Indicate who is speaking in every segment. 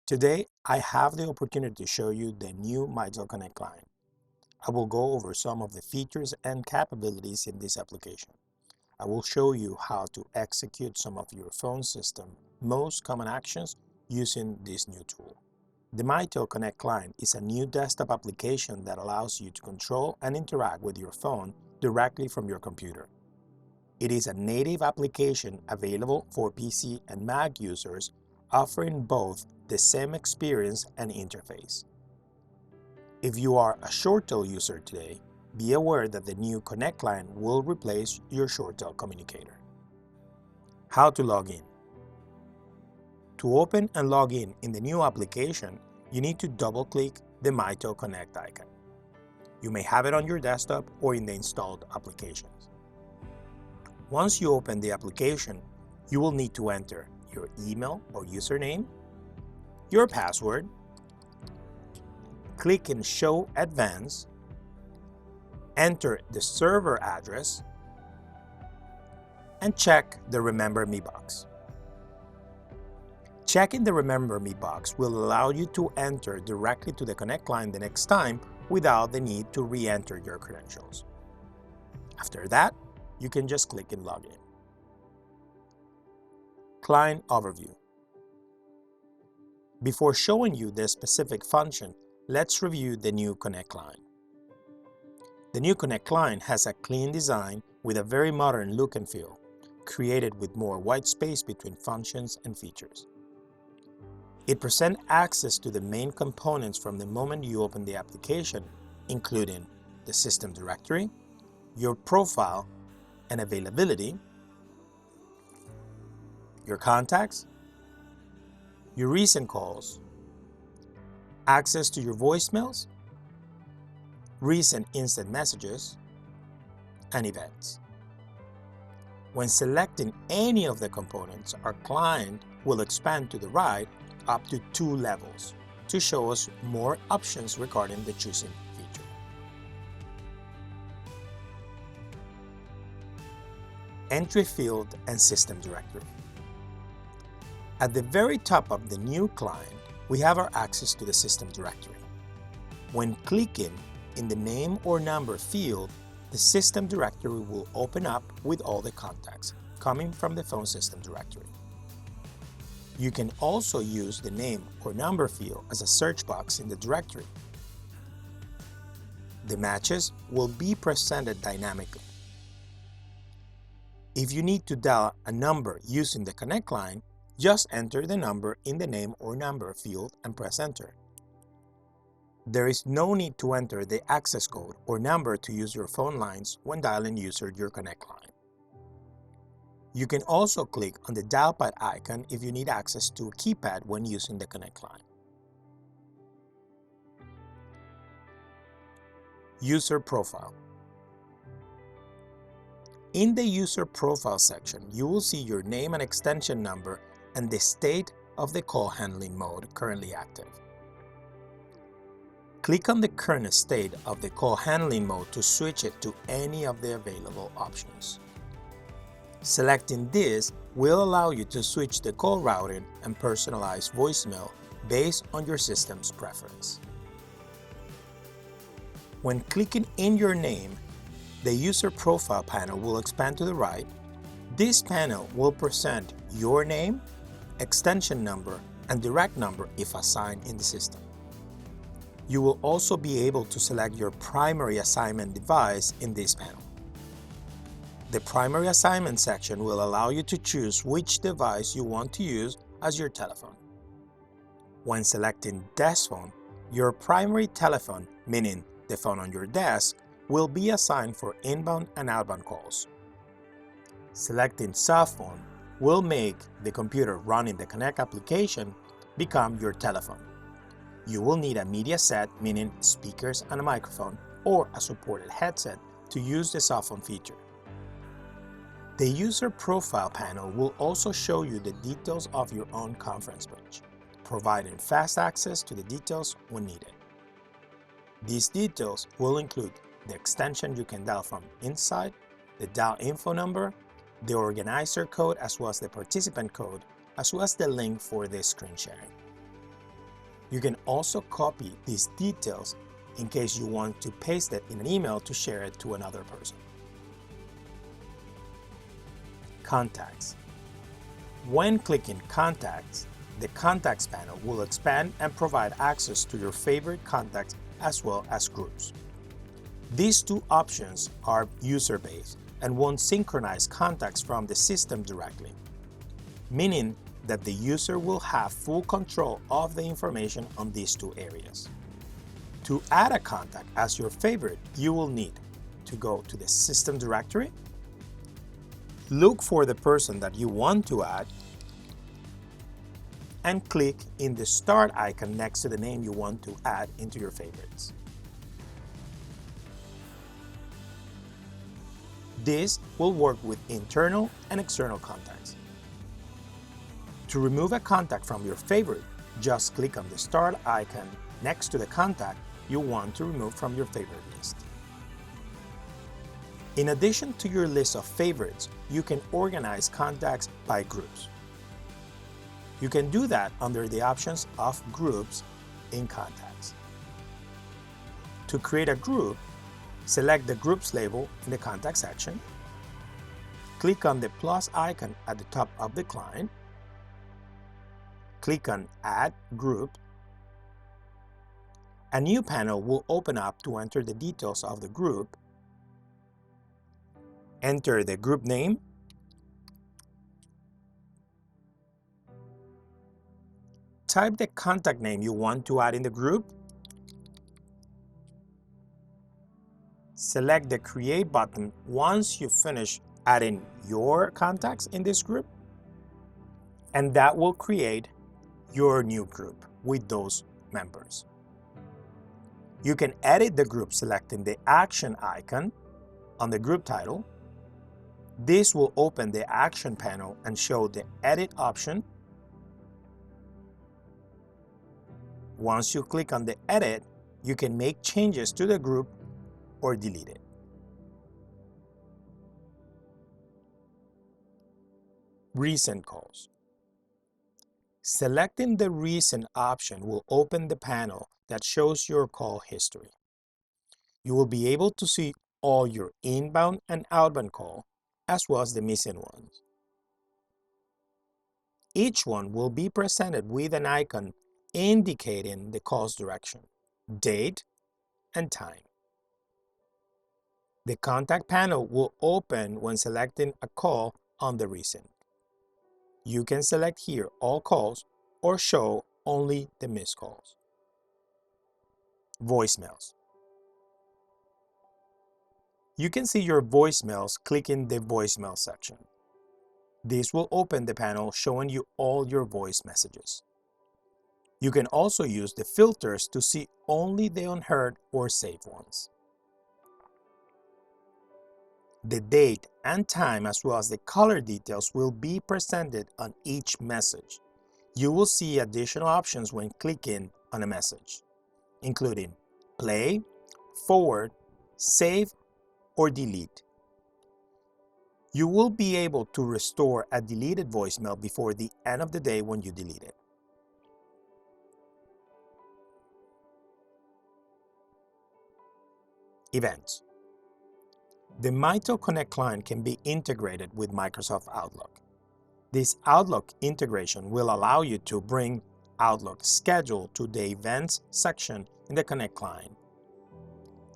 Speaker 1: Today, I have the opportunity to show you the new Mitel Connect client. I will go over some of the features and capabilities in this application. I will show you how to execute some of your phone system most common actions using this new tool. The Mitel Connect client is a new desktop application that allows you to control and interact with your phone directly from your computer. It is a native application available for PC and Mac users, offering both the same experience and interface. If you are a ShoreTel user today, be aware that the new Connect client will replace your ShoreTel communicator. How to log in. To open and log in the new application, you need to double-click the Mitel Connect icon. You may have it on your desktop or in the installed applications. Once you open the application, you will need to enter your email or username, your password, click in Show Advanced, enter the server address, and check the Remember Me box. Checking the Remember Me box will allow you to enter directly to the Connect client the next time without the need to re-enter your credentials. After that, you can just click in Login. Client Overview. Before showing you this specific function, let's review the new Connect client. The new Connect client has a clean design with a very modern look and feel, created with more white space between functions and features. It presents access to the main components from the moment you open the application, including the system directory, your profile and availability, your contacts, your recent calls, access to your voicemails, recent instant messages, and events. When selecting any of the components, our client will expand to the right up to 2 levels to show us more options regarding the choosing feature. Entry field and system directory. At the very top of the new client, we have our access to the system directory. When clicking in the name or number field, the system directory will open up with all the contacts coming from the phone system directory. You can also use the name or number field as a search box in the directory. The matches will be presented dynamically. If you need to dial a number using the Connect client, just enter the number in the name or number field and press enter. There is no need to enter the access code or number to use your phone lines when dialing user your Connect client. You can also click on the dial pad icon if you need access to a keypad when using the Connect client. User Profile. In the User Profile section, you will see your name and extension number and the state of the call handling mode currently active. Click on the current state of the call handling mode to switch it to any of the available options. Selecting this will allow you to switch the call routing and personalize voicemail based on your system's preference. When clicking in your name, the User Profile panel will expand to the right. This panel will present your name, extension number, and direct number if assigned in the system. You will also be able to select your primary assignment device in this panel. The primary assignment section will allow you to choose which device you want to use as your telephone. When selecting desk phone, your primary telephone, meaning the phone on your desk, will be assigned for inbound and outbound calls. Selecting soft phone will make the computer running the Connect application become your telephone. You will need a media set, meaning speakers and a microphone, or a supported headset to use the soft phone feature. The User Profile panel will also show you the details of your own conference bridge, providing fast access to the details when needed. These details will include the extension you can dial from inside, the dial info number, the organizer code as well as the participant code, as well as the link for the screen sharing. You can also copy these details in case you want to paste it in an email to share it to another person. Contacts. When clicking Contacts, the Contacts panel will expand and provide access to your favorite contacts as well as groups. These two options are user-based and won't synchronize contacts from the system directly, meaning that the user will have full control of the information on these two areas. To add a contact as your favorite, you will need to go to the system directory, look for the person that you want to add, and click in the start icon next to the name you want to add into your favorites. This will work with internal and external contacts. To remove a contact from your favorite, just click on the start icon next to the contact you want to remove from your favorite list. In addition to your list of favorites, you can organize contacts by groups. You can do that under the options of Groups in Contacts. To create a group, select the Groups label in the Contact section, click on the plus icon at the top of the client, click on Add Group. A new panel will open up to enter the details of the group. Enter the group name, type the contact name you want to add in the group, select the Create button once you finish adding your contacts in this group, and that will create your new group with those members. You can edit the group selecting the action icon on the group title. This will open the action panel and show the edit option. Once you click on the edit, you can make changes to the group or delete it. Recent calls. Selecting the recent option will open the panel that shows your call history. You will be able to see all your inbound and outbound call, as well as the missing ones. Each one will be presented with an icon indicating the call's direction, date, and time. The contact panel will open when selecting a call on the recent. You can select here all calls or show only the missed calls. Voicemails. You can see your voicemails clicking the voicemail section. This will open the panel showing you all your voice messages. You can also use the filters to see only the unheard or saved ones. The date and time as well as the color details will be presented on each message. You will see additional options when clicking on a message, including play, forward, save, or delete. You will be able to restore a deleted voicemail before the end of the day when you delete it. Events. The Mitel Connect client can be integrated with Microsoft Outlook. This Outlook integration will allow you to bring Outlook schedule to the Events section in the Connect client.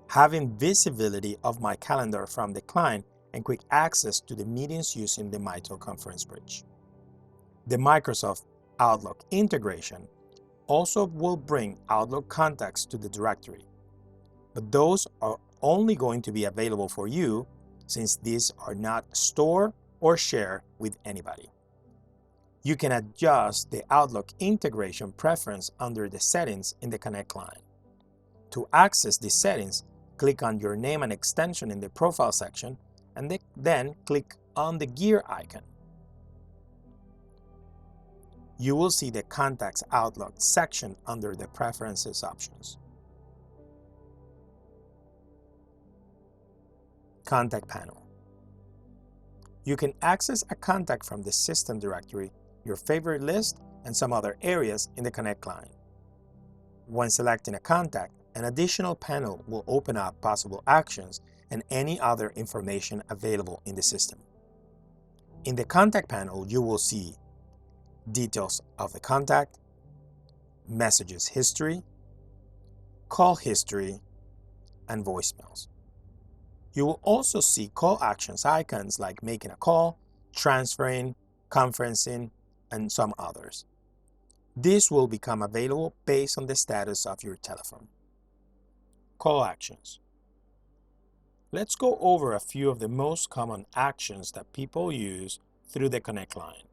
Speaker 1: Having visibility of my calendar from the client and quick access to the meetings using the Mitel Conference Bridge. The Microsoft Outlook integration also will bring Outlook contacts to the directory, but those are only going to be available for you since these are not stored or shared with anybody. You can adjust the Outlook integration preference under the settings in the Connect client. To access these settings, click on your name and extension in the Profile section and then click on the gear icon. You will see the Contacts Outlook section under the Preferences options. Contact panel. You can access a contact from the system directory, your favorite list, and some other areas in the Connect client. When selecting a contact, an additional panel will open up possible actions and any other information available in the system. In the contact panel, you will see details of the contact, messages history, call history, and voicemails. You will also see call actions icons like making a call, transferring, conferencing, and some others. This will become available based on the status of your telephone. Call actions. Let's go over a few of the most common actions that people use through the Connect line.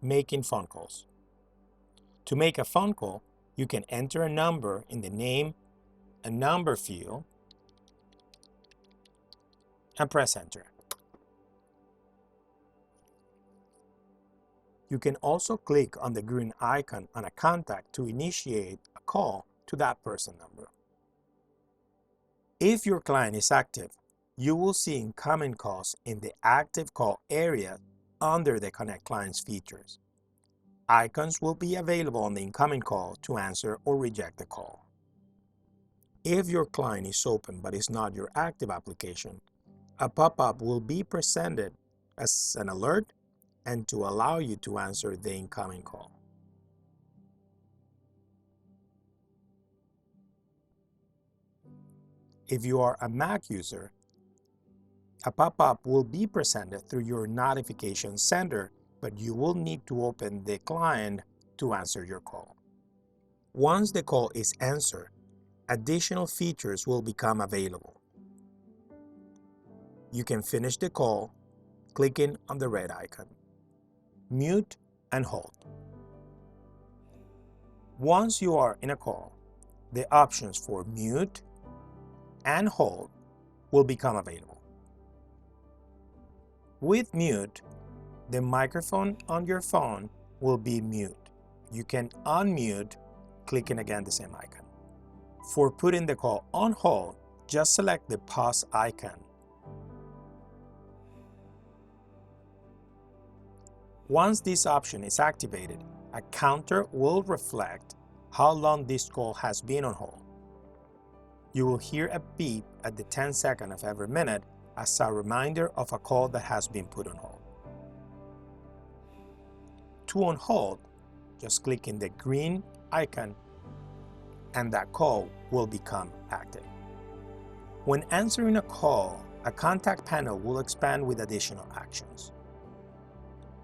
Speaker 1: Making phone calls. To make a phone call, you can enter a number in the name and number field and press enter. You can also click on the green icon on a contact to initiate a call to that person number. If your client is active, you will see incoming calls in the active call area under the Connect client's features. Icons will be available on the incoming call to answer or reject the call. If your client is open but is not your active application, a pop-up will be presented as an alert and to allow you to answer the incoming call. If you are a Mac user, a pop-up will be presented through your notification center, but you will need to open the client to answer your call. Once the call is answered, additional features will become available. You can finish the call clicking on the red icon. Mute and hold. Once you are in a call, the options for mute and hold will become available. With mute, the microphone on your phone will be mute. You can unmute clicking again the same icon. For putting the call on hold, just select the pause icon. Once this option is activated, a counter will reflect how long this call has been on hold. You will hear a beep at the 10th second of every minute as a reminder of a call that has been put on hold. To on hold, just click in the green icon and that call will become active. When answering a call, a contact panel will expand with additional actions.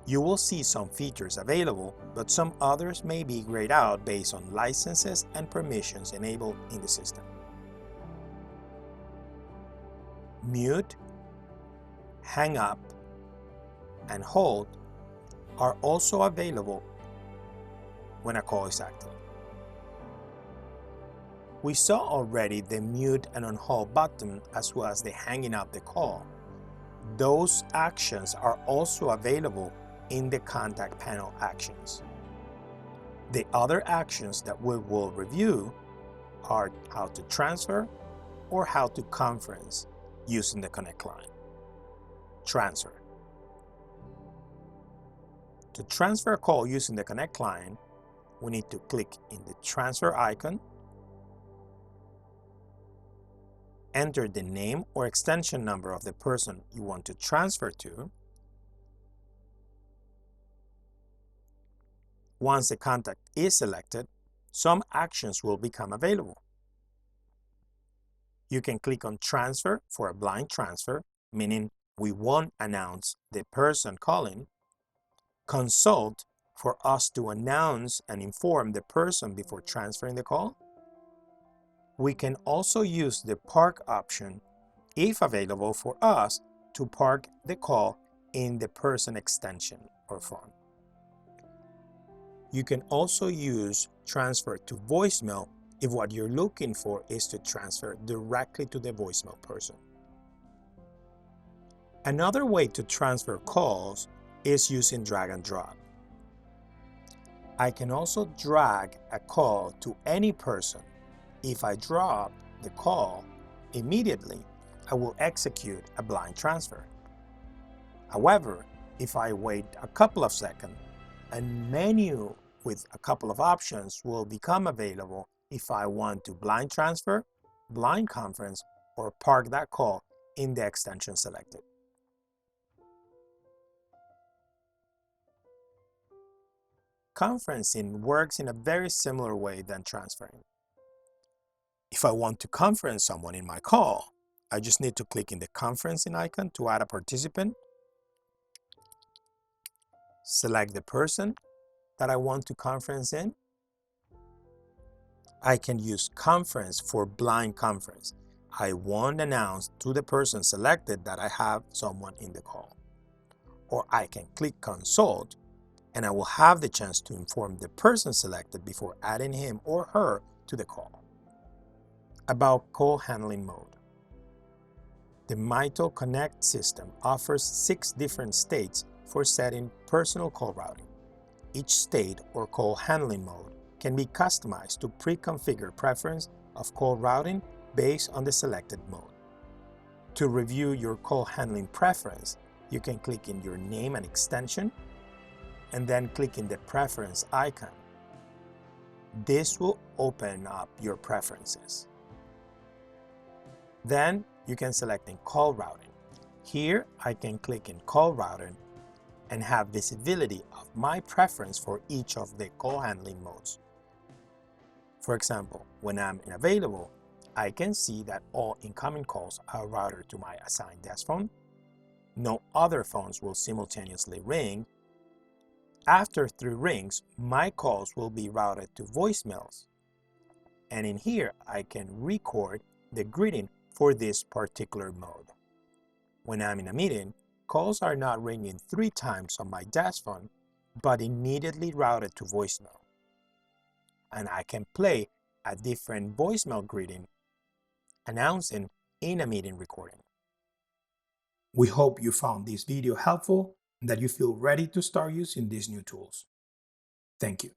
Speaker 1: You will see some features available, but some others may be grayed out based on licenses and permissions enabled in the system. Mute, hang up, and hold are also available when a call is active. We saw already the mute and on hold button as well as the hanging up the call. Those actions are also available in the contact panel actions. The other actions that we will review are how to transfer or how to conference using the Connect line. Transfer. To transfer a call using the Connect line, we need to click in the transfer icon, enter the name or extension number of the person you want to transfer to. Once the contact is selected, some actions will become available. You can click on Transfer for a blind transfer, meaning we won't announce the person calling. Consult for us to announce and inform the person before transferring the call. We can also use the Park option, if available for us, to park the call in the person extension or phone. You can also use Transfer to voicemail if what you're looking for is to transfer directly to the voicemail person. Another way to transfer calls is using drag and drop. I can also drag a call to any person. If I drop the call, immediately I will execute a blind transfer. However, if I wait a couple of seconds, a menu with a couple of options will become available if I want to blind transfer, blind conference, or park that call in the extension selected. Conferencing works in a very similar way than transferring. If I want to conference someone in my call, I just need to click in the conferencing icon to add a participant, select the person that I want to conference in. I can use conference for blind conference. I won't announce to the person selected that I have someone in the call. Or I can click consult and I will have the chance to inform the person selected before adding him or her to the call. About call handling mode. The Mitel Connect system offers 6 different states for setting personal call routing. Each state or call handling mode can be customized to pre-configure preference of call routing based on the selected mode. To review your call handling preference, you can click in your name and extension, and then click in the preference icon. This will open up your preferences. Then you can select in call routing. Here I can click in call routing and have visibility of my preference for each of the call handling modes. For example, when I'm unavailable, I can see that all incoming calls are routed to my assigned desk phone. No other phones will simultaneously ring. After 3 rings, my calls will be routed to voicemails. And in here, I can record the greeting for this particular mode. When I'm in a meeting, calls are not ringing 3 times on my desk phone, but immediately routed to voicemail. And I can play a different voicemail greeting announcing in a meeting recording. We hope you found this video helpful and that you feel ready to start using these new tools. Thank you.